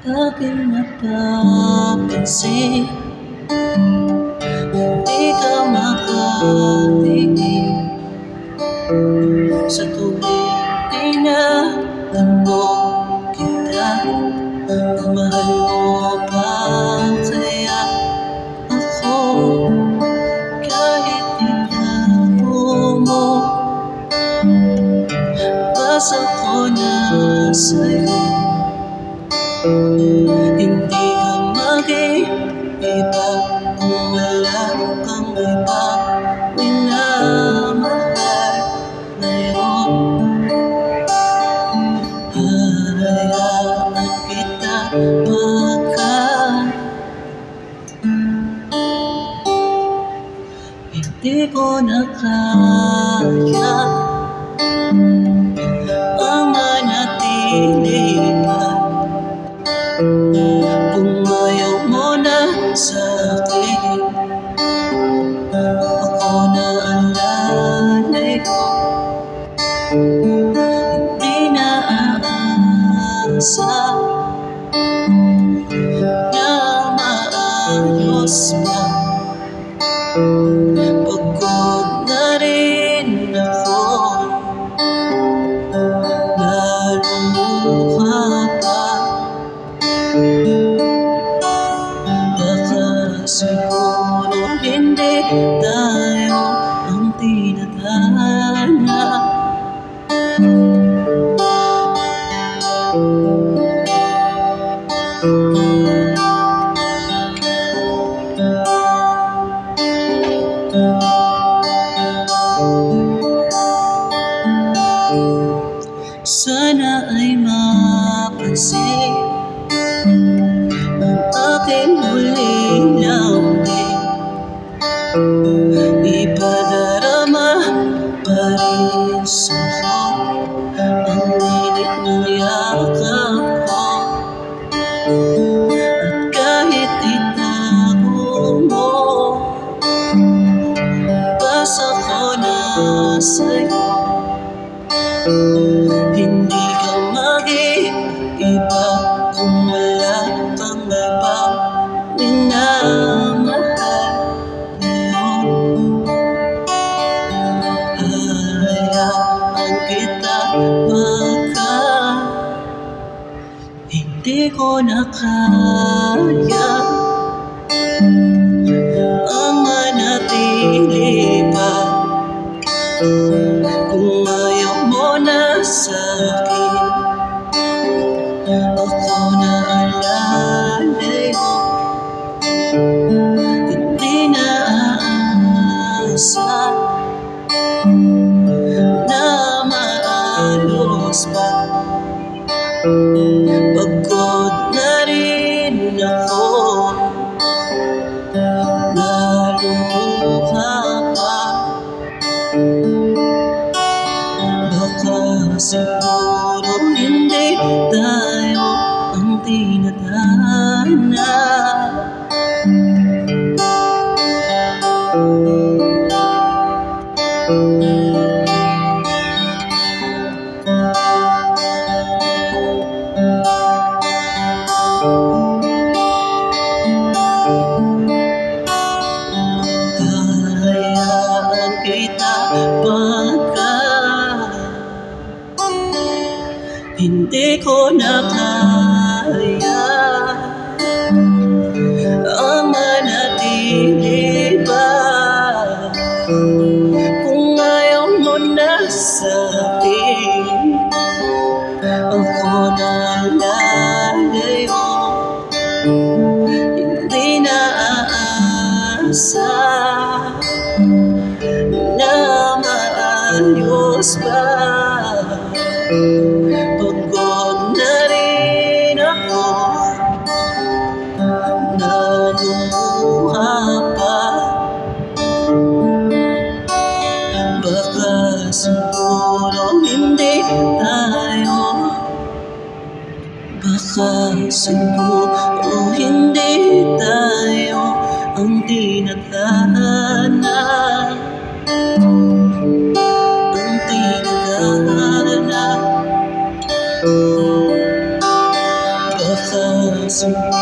Aking napapansin, di ka makatingin sa tuwing tinatanong kita kung mahal mo ba kaya ako. Kahit itago mo, basta ko na sa'yo. Hindi ka mag-iiba kung wala kang ibang minamahal ngayon. Hahayaan kita pagkat hindi ko na kaya ang manatili pa. Kung ayaw mo na sa'kin, ako na ang lalay ko. Hindi na aasa na maayos pa. Pagod na rin ako, naluluha pa. Baka siguro hindi tayo ang tinadhana. Sana ay mapansin ang aking huling lambing. Ipadarama pa rin sa'yo ang init ng yakap ko. At kahit itago mo, basta ko na sa'yo. Hindi ka mag-iiba kung wala kang ibang minamahal ngayon. Hahayaan kita pagkat hindi ko na kaya ang manatili pa. Kung ayaw mo na sa'kin, ako na ang lalayo. Hindi na aasa na maayos pa. Pagod na rin ako, naluluha pa. Baka siguro hindi tayo ang tinadhana. Hahayaan kita pagkat hindi ko na kaya ang manatili pa. Kung ayaw mo na sa'kin, ako na lalayo. Hindi na aasa na maayos pa. Pagod na rin ako, naluluha pa. Baka siguro hindi tayo, baka siguro hindi tayo ang tinadhana. sa'yo.